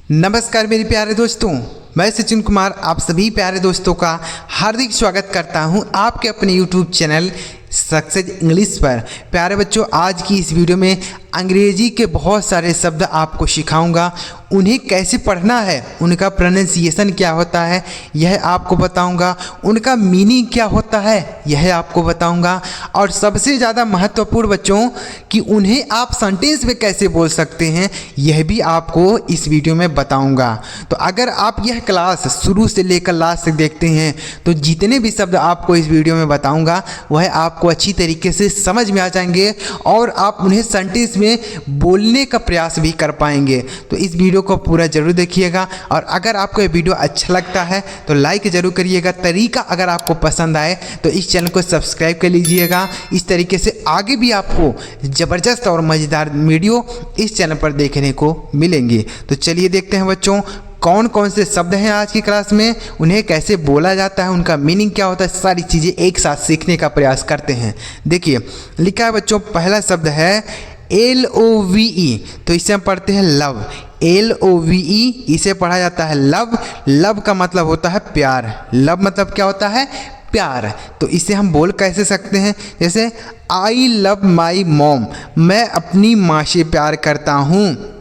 नमस्कार मेरे प्यारे दोस्तों, मैं सचिन कुमार आप सभी प्यारे दोस्तों का हार्दिक स्वागत करता हूं आपके अपने YouTube चैनल सक्सेस इंग्लिश पर। प्यारे बच्चों, आज की इस वीडियो में अंग्रेजी के बहुत सारे शब्द आपको सिखाऊंगा। उन्हें कैसे पढ़ना है, उनका प्रोनाउंसिएशन क्या होता है यह आपको बताऊंगा, उनका मीनिंग क्या होता है यह आपको बताऊंगा, और सबसे ज़्यादा महत्वपूर्ण बच्चों कि उन्हें आप सेंटेंस में कैसे बोल सकते हैं यह भी आपको इस वीडियो में बताऊंगा। तो अगर आप यह क्लास शुरू से लेकर लास्ट तक देखते हैं तो जितने भी शब्द आपको इस वीडियो में बताऊँगा वह आपको अच्छी तरीके से समझ में आ जाएंगे और आप उन्हें सेंटेंस में बोलने का प्रयास भी कर पाएंगे। तो इस वीडियो को पूरा जरूर देखिएगा, और अगर आपको ये वीडियो अच्छा लगता है तो लाइक जरूर करिएगा। तरीका अगर आपको पसंद आए तो इस चैनल को सब्सक्राइब कर लीजिएगा। इस तरीके से आगे भी आपको ज़बरदस्त और मज़ेदार वीडियो इस चैनल पर देखने को मिलेंगे। तो चलिए देखते हैं बच्चों कौन कौन से शब्द हैं आज की क्लास में, उन्हें कैसे बोला जाता है, उनका मीनिंग क्या होता है, सारी चीज़ें एक साथ सीखने का प्रयास करते हैं। देखिए लिखा है बच्चों, पहला शब्द है LOVE। तो इसे हम पढ़ते हैं लव। LOVE इसे पढ़ा जाता है लव। लव का मतलब होता है प्यार। लव मतलब क्या होता है? प्यार। तो इसे हम बोल कैसे सकते हैं? जैसे आई लव माई मॉम, मैं अपनी माँ से प्यार करता हूँ।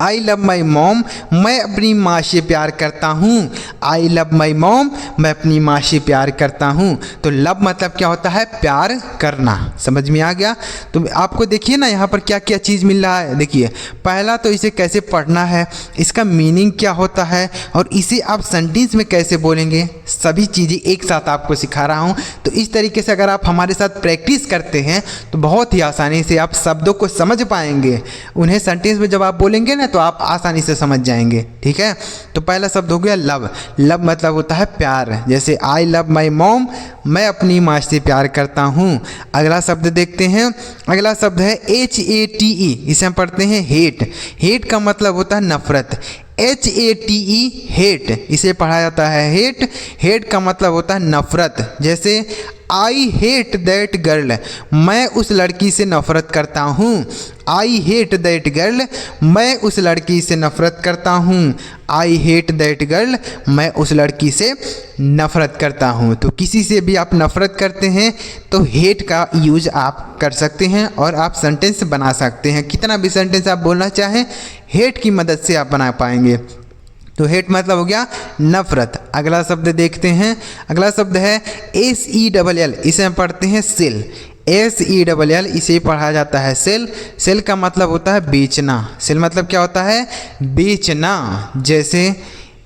आई लव माई मॉम, मैं अपनी माँ से प्यार करता हूँ। आई लव माई मॉम, मैं अपनी माँ से प्यार करता हूँ। तो लव मतलब क्या होता है? प्यार करना। समझ में आ गया? तो आपको देखिए ना यहाँ पर क्या क्या चीज़ मिल रहा है। देखिए पहला तो इसे कैसे पढ़ना है, इसका मीनिंग क्या होता है, और इसे आप सेंटेंस में कैसे बोलेंगे, सभी चीज़ें एक साथ आपको सिखा रहा हूँ। तो इस तरीके से अगर आप हमारे साथ प्रैक्टिस करते हैं तो बहुत ही आसानी से आप शब्दों को समझ पाएंगे। उन्हें सेंटेंस में जब आप बोलेंगे ना तो आप आसानी से समझ जाएंगे। ठीक है, तो पहला शब्द हो गया लव। लव मतलब होता है प्यार। जैसे आई लव माई मॉम, मैं अपनी माँ से प्यार करता हूँ। अगला शब्द देखते हैं। अगला शब्द है HATE। इसे हम पढ़ते हैं हेट। हेट का मतलब होता है नफरत। HATE हेट, इसे पढ़ा जाता है हेट। हेट का मतलब होता है नफरत। जैसे आई हेट दैट गर्ल, मैं उस लड़की से नफरत करता हूँ। आई हेट दैट गर्ल, मैं उस लड़की से नफरत करता हूँ। आई हेट दैट गर्ल, मैं उस लड़की से नफरत करता हूँ। तो किसी से भी आप नफरत करते हैं तो हेट का यूज आप कर सकते हैं और आप सेंटेंस बना सकते हैं। कितना भी सेंटेंस आप बोलना चाहें हेट की मदद से आप बना पाएंगे। तो हेट मतलब हो गया नफरत। अगला शब्द देखते हैं। अगला शब्द है SELL। इसे हम पढ़ते हैं सेल। SELL इसे पढ़ा जाता है सेल। सेल का मतलब होता है बेचना। सेल मतलब क्या होता है? बेचना। जैसे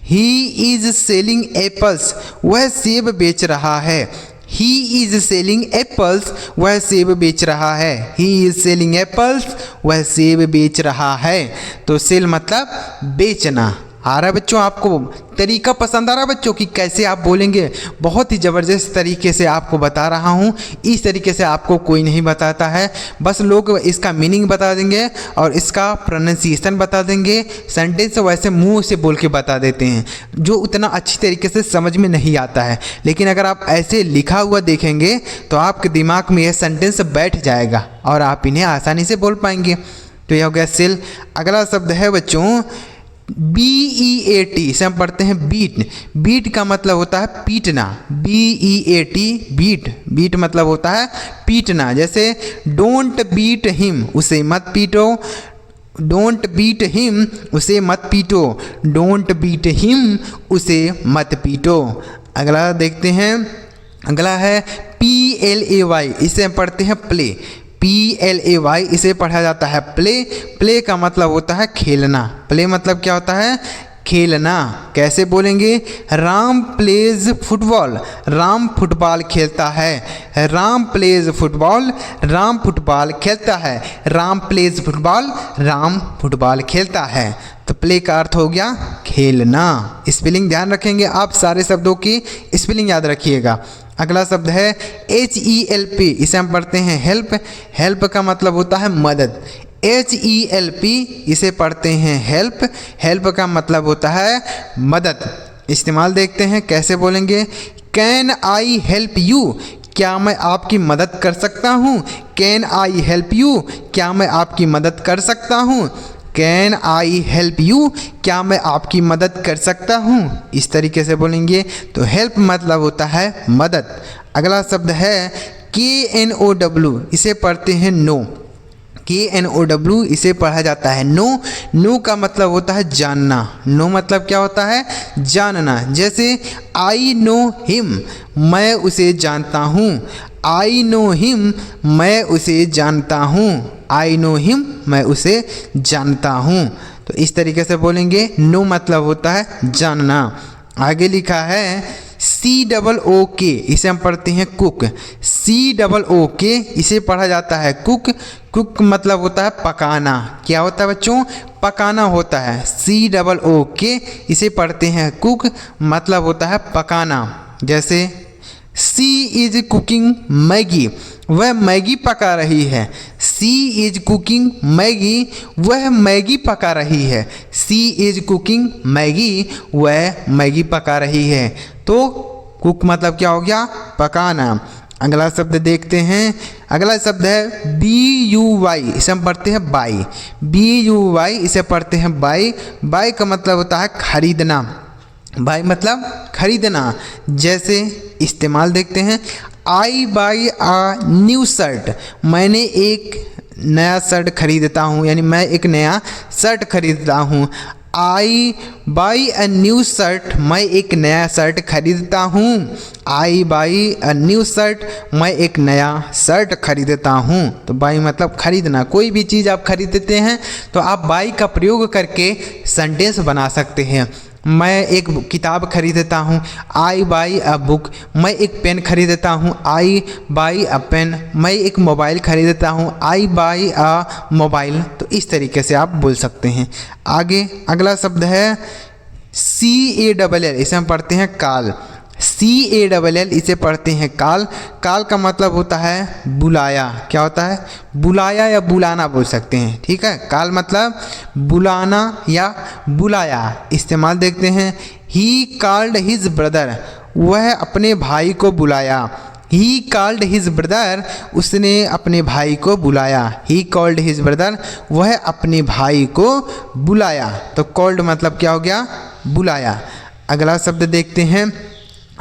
ही इज सेलिंग एप्पल्स, वह सेब बेच रहा है। ही इज सेलिंग एप्पल्स, वह सेब बेच रहा है। ही इज सेलिंग एप्पल्स, वह सेब बेच रहा है। तो सेल मतलब बेचना। आ रहा है बच्चों? आपको तरीका पसंद आ रहा है बच्चों कि कैसे आप बोलेंगे? बहुत ही ज़बरदस्त तरीके से आपको बता रहा हूँ। इस तरीके से आपको कोई नहीं बताता है, बस लोग इसका मीनिंग बता देंगे और इसका प्रोनाउंसिएशन बता देंगे। सेंटेंस वैसे मुंह से बोल के बता देते हैं जो उतना अच्छी तरीके से समझ में नहीं आता है। लेकिन अगर आप ऐसे लिखा हुआ देखेंगे तो आपके दिमाग में यह सेंटेंस बैठ जाएगा और आप इन्हें आसानी से बोल पाएंगे। तो यह हो गया सेल। अगला शब्द है बच्चों BEAT। इसे हम पढ़ते हैं बीट। बीट का मतलब होता है पीटना। BEAT beat. बीट मतलब होता है पीटना। जैसे डोंट बीट हिम, उसे मत पीटो। डोंट बीट हिम, उसे मत पीटो। डोंट बीट हिम, उसे मत पीटो। अगला देखते हैं। अगला है PLAY। इसे हम पढ़ते हैं प्ले। PLAY इसे पढ़ा जाता है प्ले। प्ले का मतलब होता है खेलना। प्ले मतलब क्या होता है? खेलना। कैसे बोलेंगे? Ram plays football, Ram football खेलता है। Ram plays football, Ram football खेलता है। Ram plays football, Ram football खेलता है। तो प्ले का अर्थ हो गया खेलना। स्पेलिंग ध्यान रखेंगे आप, सारे शब्दों की स्पेलिंग याद रखिएगा। अगला शब्द है HELP। इसे हम पढ़ते हैं हेल्प। हेल्प का मतलब होता है मदद। HELP इसे पढ़ते हैं हेल्प। हेल्प का मतलब होता है मदद। इस्तेमाल देखते हैं कैसे बोलेंगे। कैन आई हेल्प यू, क्या मैं आपकी मदद कर सकता हूँ। कैन आई हेल्प यू, क्या मैं आपकी मदद कर सकता हूँ। कैन आई हेल्प यू, क्या मैं आपकी मदद कर सकता हूँ, इस तरीके से बोलेंगे। तो हेल्प मतलब होता है मदद। अगला शब्द है KNOW, इसे पढ़ते हैं नो। KNOW इसे पढ़ा जाता है नो। नो का मतलब होता है जानना। नो मतलब क्या होता है, जानना। जैसे आई नो हिम, मैं उसे जानता हूँ। आई नो हिम, मैं उसे जानता हूँ। आई नो हिम, मैं उसे जानता हूँ। तो इस तरीके से बोलेंगे। नो मतलब होता है जानना। आगे लिखा है COOK, इसे हम पढ़ते हैं कुक। COOK इसे पढ़ा जाता है कुक। कुक मतलब होता है पकाना। क्या होता है बच्चों, पकाना होता है। COOK इसे पढ़ते हैं कुक, मतलब होता है पकाना। जैसे सी इज कुकिंग मैगी, वह मैगी पका रही है। सी इज कुकिंग मैगी, वह मैगी पका रही है। सी इज कुकिंग मैगी, वह मैगी पका रही है। तो कुक मतलब क्या हो गया, पकाना। अगला शब्द देखते हैं। अगला शब्द है BUY, इसे हम पढ़ते हैं बाई। BUY इसे पढ़ते हैं बाई। बाई का मतलब होता है खरीदना। बाई मतलब खरीदना। जैसे इस्तेमाल देखते हैं। आई बाई अ न्यू शर्ट, मैंने एक नया शर्ट खरीदता हूँ, यानी मैं एक नया शर्ट खरीदता हूँ। आई बाई अ न्यू शर्ट, मैं एक नया शर्ट खरीदता हूँ। आई बाई अ न्यू शर्ट, मैं एक नया शर्ट खरीदता हूँ। तो बाई मतलब खरीदना। कोई भी चीज़ आप खरीदते हैं तो आप बाई का प्रयोग करके सेंटेंस बना सकते हैं। मैं एक किताब खरीदता हूँ, आई बाई अ बुक। मैं एक पेन खरीदता हूँ, आई बाई अ पेन। मैं एक मोबाइल खरीदता हूँ, आई बाई अ मोबाइल। तो इस तरीके से आप बोल सकते हैं। आगे अगला शब्द है CALL, इसे हम पढ़ते हैं काल। CALL इसे पढ़ते हैं काल। काल का मतलब होता है बुलाया। क्या होता है, बुलाया या बुलाना बोल सकते हैं। ठीक है, काल मतलब बुलाना या बुलाया। इस्तेमाल देखते हैं। ही कॉल्ड हिज ब्रदर, वह अपने भाई को बुलाया। ही कॉल्ड हिज ब्रदर, उसने अपने भाई को बुलाया। ही कॉल्ड हिज ब्रदर, वह अपने भाई को बुलाया। तो कॉल्ड मतलब क्या हो गया, बुलाया। अगला शब्द देखते हैं।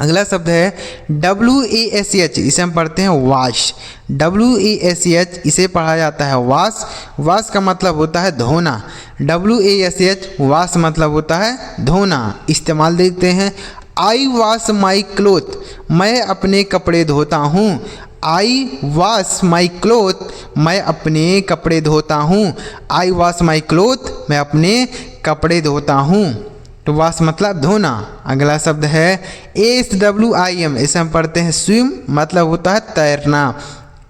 अगला शब्द है WASH, इसे हम पढ़ते हैं वाश। WASH इसे पढ़ा जाता है वाश। वाश का मतलब होता है धोना। WASH वाश मतलब होता है धोना। इस्तेमाल देखते हैं। आई वॉश माई क्लोथ, मैं अपने कपड़े धोता हूँ। आई वॉश माई क्लोथ, मैं अपने कपड़े धोता हूँ। आई वॉश माई क्लोथ, मैं अपने कपड़े धोता हूँ। तो वॉश मतलब धोना। अगला शब्द है SWIM, इसे हम पढ़ते हैं स्विम, मतलब होता है तैरना।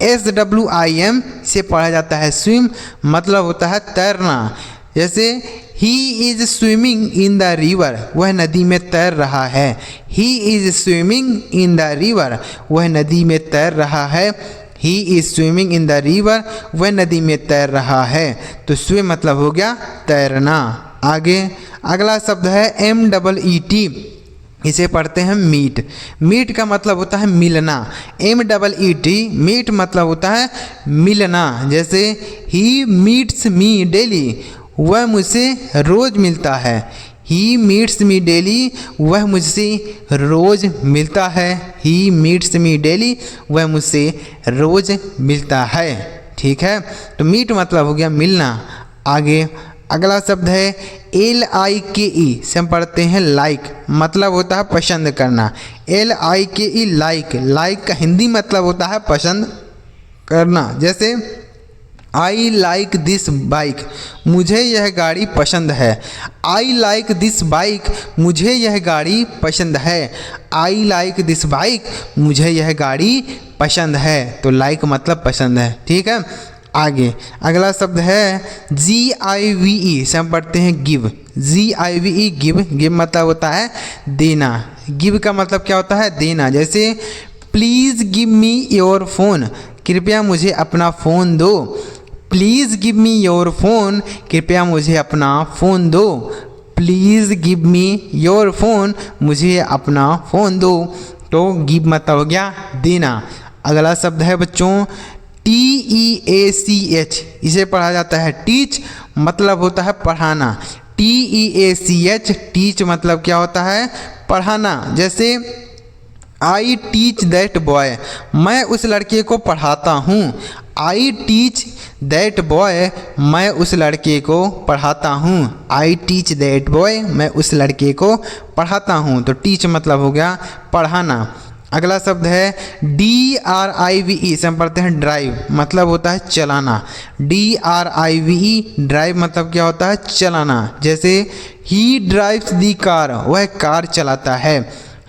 SWIM से पढ़ा जाता है स्विम, मतलब होता है तैरना। जैसे he is swimming in the river, वह नदी में तैर रहा है। He is swimming in the river, वह नदी में तैर रहा है। He is swimming in the river, वह नदी में तैर रहा है। तो स्विम मतलब हो गया तैरना। आगे अगला शब्द है MEET, इसे पढ़ते हैं मीट। मीट का मतलब होता है मिलना। MEET मीट मतलब होता है मिलना। जैसे ही मीट्स मी डेली, वह मुझसे रोज़ मिलता है। ही मीट्स मी डेली, वह मुझसे रोज़ मिलता है। ही मीट्स मी डेली, वह मुझसे रोज़ मिलता है। ठीक है, तो मीट मतलब हो गया मिलना। आगे अगला शब्द है LIKE, से हम पढ़ते हैं लाइक, मतलब होता है पसंद करना। LIKE like. लाइक का हिंदी मतलब होता है पसंद करना। जैसे आई लाइक दिस बाइक, मुझे यह गाड़ी पसंद है। आई लाइक दिस बाइक, मुझे यह गाड़ी पसंद है। आई लाइक दिस बाइक, मुझे यह गाड़ी पसंद है। तो लाइक मतलब पसंद है। ठीक है, आगे अगला शब्द है GIVE, से हम पढ़ते हैं गिव। GIVE give. गिव मतलब होता है देना। गिव का मतलब क्या होता है, देना। जैसे please give me your phone, कृपया मुझे अपना फ़ोन दो। Please give me your phone, कृपया मुझे अपना फ़ोन दो। Please give me your phone, मुझे अपना फ़ोन दो। तो गिव मतलब हो गया देना। अगला शब्द है बच्चों TEACH, इसे पढ़ा जाता है टीच, मतलब होता है पढ़ाना। TEACH टीच मतलब क्या होता है? पढ़ाना। जैसे आई टीच दैट बॉय, मैं उस लड़के को पढ़ाता हूँ। आई टीच दैट बॉय, मैं उस लड़के को पढ़ाता हूँ। आई टीच दैट बॉय, मैं उस लड़के को पढ़ाता हूँ। तो टीच मतलब हो गया पढ़ाना। अगला शब्द है DRIVE, इसे हम पढ़ते हैं ड्राइव, मतलब होता है चलाना। DRIVE ड्राइव मतलब क्या होता है? चलाना। जैसे ही ड्राइव्स दी कार, वह कार चलाता है।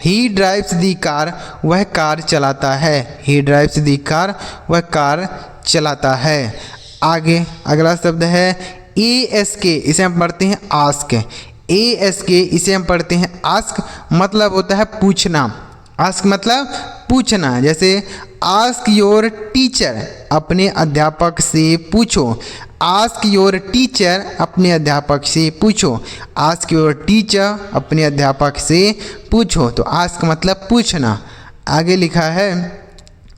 ही ड्राइव्स दी कार, वह कार चलाता है। ही ड्राइव्स दी कार, वह कार चलाता है। आगे अगला शब्द है ASK, इसे हम पढ़ते हैं आस्क। ASK इसे हम पढ़ते हैं आस्क, मतलब होता है पूछना। आस्क मतलब पूछना। जैसे आस्क योर टीचर, अपने अध्यापक से पूछो। आस्क योर टीचर, अपने अध्यापक से पूछो। आस्क योर टीचर, अपने अध्यापक से पूछो। तो आस्क मतलब पूछना। आगे लिखा है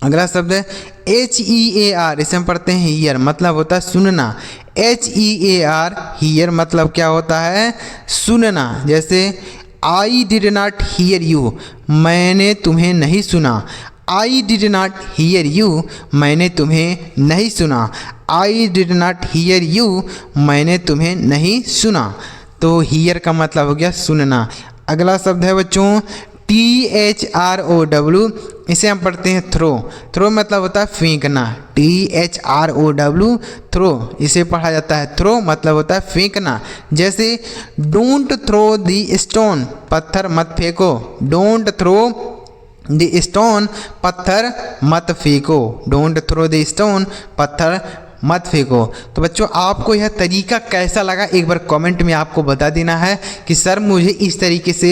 अगला शब्द है HEAR, इसे हम पढ़ते हैं हीयर, मतलब होता है सुनना। HEAR हीयर मतलब क्या होता है? सुनना। जैसे I did not hear you, मैंने तुम्हें नहीं सुना। I did not hear you, मैंने तुम्हें नहीं सुना। I did not hear you, मैंने तुम्हें नहीं सुना। तो हीयर का मतलब हो गया सुनना। अगला शब्द है बच्चों THROW, इसे हम पढ़ते हैं थ्रो। थ्रो मतलब होता है फेंकना। THROW थ्रो, इसे पढ़ा जाता है थ्रो, मतलब होता है फेंकना। जैसे डोंट थ्रो दी स्टोन, पत्थर मत फेंको। डोंट थ्रो द स्टोन, पत्थर मत फेंको। डोंट थ्रो द स्टोन, पत्थर मत फेंको। तो बच्चों आपको यह तरीका कैसा लगा एक बार कमेंट में आपको बता देना है कि सर मुझे इस तरीके से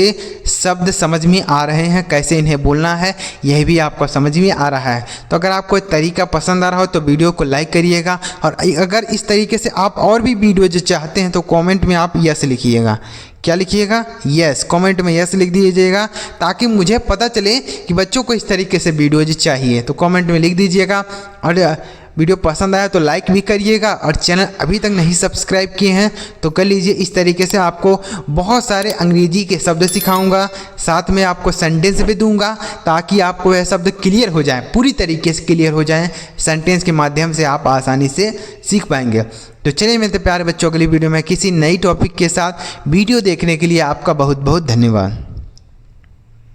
शब्द समझ में आ रहे हैं, कैसे इन्हें बोलना है यह भी आपको समझ में आ रहा है। तो अगर आपको तरीका पसंद आ रहा हो तो वीडियो को लाइक करिएगा, और अगर इस तरीके से आप और भी वीडियो जो चाहते हैं तो कमेंट में आप यस लिखिएगा। क्या लिखिएगा? यस। कमेंट में यस लिख दीजिएगा ताकि मुझे पता चले कि बच्चों को इस तरीके से वीडियो जो चाहिए। तो कमेंट में लिख दीजिएगा, और वीडियो पसंद आया तो लाइक भी करिएगा, और चैनल अभी तक नहीं सब्सक्राइब किए हैं तो कर लीजिए। इस तरीके से आपको बहुत सारे अंग्रेजी के शब्द सिखाऊंगा, साथ में आपको सेंटेंस भी दूंगा ताकि आपको यह शब्द क्लियर हो जाए, पूरी तरीके से क्लियर हो जाए। सेंटेंस के माध्यम से आप आसानी से सीख पाएंगे। तो चलिए मिलते प्यारे बच्चों, अगली वीडियो में किसी नई टॉपिक के साथ। वीडियो देखने के लिए आपका बहुत बहुत धन्यवाद।